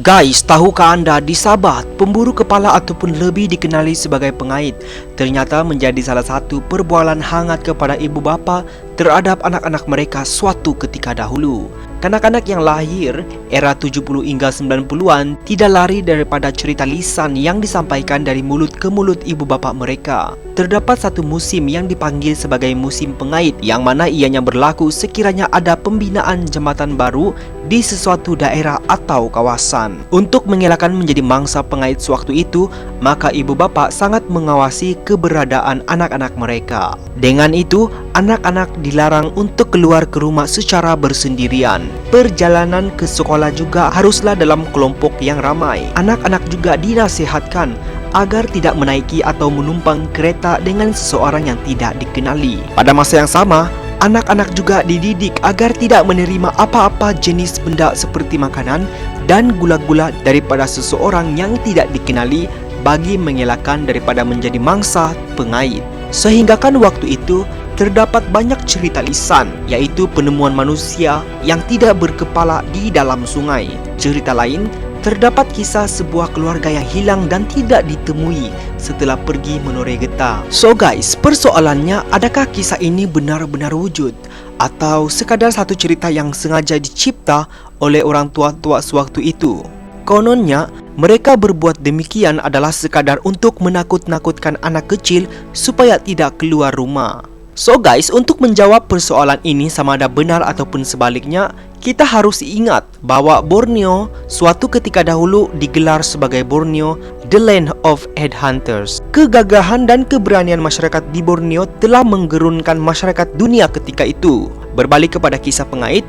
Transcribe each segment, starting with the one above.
Guys, tahukah anda di Sabah, pemburu kepala ataupun lebih dikenali sebagai pengait ternyata menjadi salah satu perbualan hangat kepada ibu bapa terhadap anak-anak mereka suatu ketika dahulu. Kanak-kanak yang lahir era 70 hingga 90-an tidak lari daripada cerita lisan yang disampaikan dari mulut ke mulut ibu bapa mereka. Terdapat satu musim yang dipanggil sebagai musim pengait, yang mana ianya berlaku sekiranya ada pembinaan jambatan baru di sesuatu daerah atau kawasan. Untuk mengelakkan menjadi mangsa pengait sewaktu itu, maka ibu bapa sangat mengawasi keberadaan anak-anak mereka. Dengan itu, anak-anak dilarang untuk keluar ke rumah secara bersendirian. Perjalanan ke sekolah juga haruslah dalam kelompok yang ramai. Anak-anak juga dinasihatkan agar tidak menaiki atau menumpang kereta dengan seseorang yang tidak dikenali. Pada masa yang sama, anak-anak juga dididik agar tidak menerima apa-apa jenis benda seperti makanan dan gula-gula daripada seseorang yang tidak dikenali bagi mengelakkan daripada menjadi mangsa pengait. Sehinggakan waktu itu, terdapat banyak cerita lisan, yaitu penemuan manusia yang tidak berkepala di dalam sungai. Cerita lain, terdapat kisah sebuah keluarga yang hilang dan tidak ditemui setelah pergi menoreh getah. So guys, persoalannya, adakah kisah ini benar-benar wujud? Atau sekadar satu cerita yang sengaja dicipta oleh orang tua-tua sewaktu itu? Kononnya, mereka berbuat demikian adalah sekadar untuk menakut-nakutkan anak kecil supaya tidak keluar rumah. So guys, untuk menjawab persoalan ini sama ada benar ataupun sebaliknya, kita harus ingat bahwa Borneo suatu ketika dahulu digelar sebagai Borneo, the land of headhunters. Kegagahan dan keberanian masyarakat di Borneo telah menggerunkan masyarakat dunia ketika itu. Berbalik kepada kisah pengait,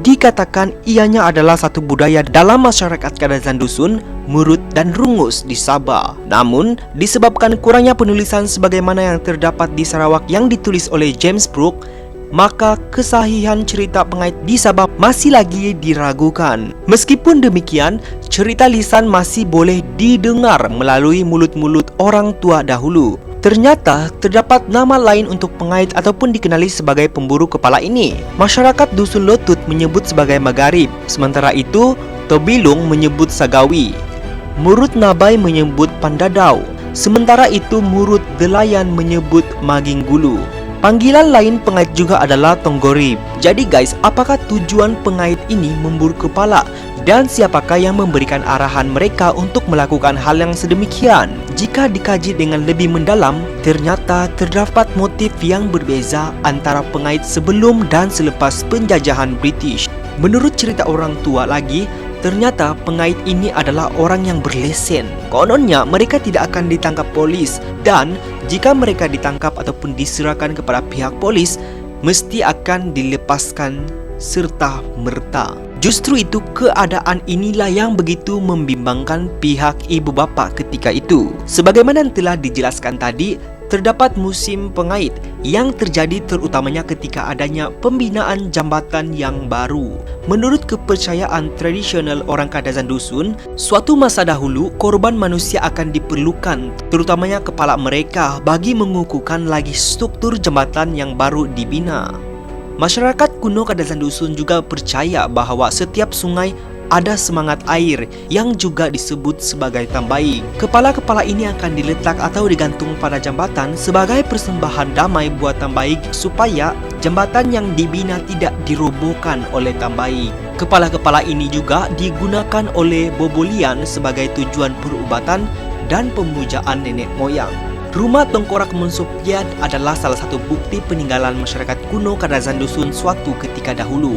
dikatakan ianya adalah satu budaya dalam masyarakat Kadazan Dusun, Murut dan Rungus di Sabah. Namun, disebabkan kurangnya penulisan sebagaimana yang terdapat di Sarawak yang ditulis oleh James Brooke, maka kesahihan cerita pengait di Sabah masih lagi diragukan. Meskipun demikian, cerita lisan masih boleh didengar melalui mulut-mulut orang tua dahulu. Ternyata terdapat nama lain untuk pengait ataupun dikenali sebagai pemburu kepala ini. Masyarakat Dusun Lotut menyebut sebagai Magarib, sementara itu Tobilung menyebut Sagawi, Murut Nabai menyebut Pandadau, sementara itu Murut Delayan menyebut Maginggulu. Panggilan lain pengait juga adalah Tonggorib. Jadi guys, apakah tujuan pengait ini memburu kepala? Dan siapakah yang memberikan arahan mereka untuk melakukan hal yang sedemikian? Jika dikaji dengan lebih mendalam, ternyata terdapat motif yang berbeza antara pengait sebelum dan selepas penjajahan British. Menurut cerita orang tua lagi, ternyata pengait ini adalah orang yang berlesen. Kononnya mereka tidak akan ditangkap polis, dan jika mereka ditangkap ataupun diserahkan kepada pihak polis, mesti akan dilepaskan serta merta. Justru itu, keadaan inilah yang begitu membimbangkan pihak ibu bapa ketika itu. Sebagaimana yang telah dijelaskan tadi, terdapat musim pengait yang terjadi terutamanya ketika adanya pembinaan jambatan yang baru. Menurut kepercayaan tradisional orang Kadazan Dusun, suatu masa dahulu korban manusia akan diperlukan, terutamanya kepala mereka, bagi mengukuhkan lagi struktur jambatan yang baru dibina. Masyarakat kuno Kadazan Dusun juga percaya bahawa setiap sungai ada semangat air yang juga disebut sebagai tambaik. Kepala-kepala ini akan diletak atau digantung pada jambatan sebagai persembahan damai buat tambaik supaya jambatan yang dibina tidak dirobohkan oleh tambaik. Kepala-kepala ini juga digunakan oleh Bobolian sebagai tujuan perubatan dan pemujaan nenek moyang. Rumah Tengkorak Mensopiad adalah salah satu bukti peninggalan masyarakat kuno Kadazan Dusun suatu ketika dahulu.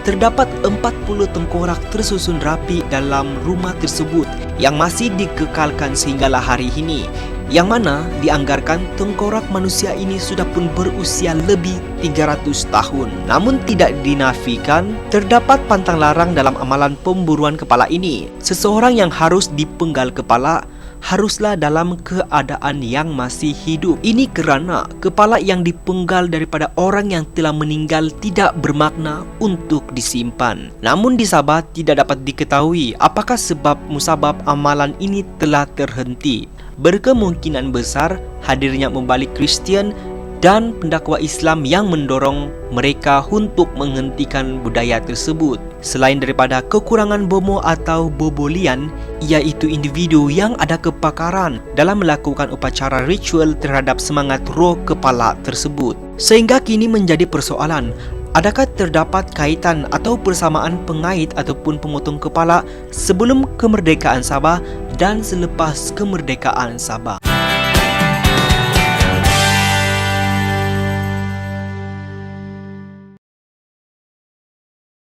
Terdapat 40 tengkorak tersusun rapi dalam rumah tersebut yang masih dikekalkan sehinggalah hari ini, yang mana dianggarkan tengkorak manusia ini sudah pun berusia lebih 300 tahun. Namun tidak dinafikan terdapat pantang larang dalam amalan pemburuan kepala ini. Seseorang yang harus dipenggal kepala haruslah dalam keadaan yang masih hidup. Ini kerana kepala yang dipenggal daripada orang yang telah meninggal tidak bermakna untuk disimpan. Namun di Sabah tidak dapat diketahui apakah sebab musabab amalan ini telah terhenti. Berkemungkinan besar hadirnya membalik Kristian dan pendakwa Islam yang mendorong mereka untuk menghentikan budaya tersebut. Selain daripada kekurangan bomo atau bobolian, iaitu individu yang ada kepakaran dalam melakukan upacara ritual terhadap semangat roh kepala tersebut. Sehingga kini menjadi persoalan, adakah terdapat kaitan atau persamaan pengait ataupun pemotong kepala sebelum kemerdekaan Sabah dan selepas kemerdekaan Sabah?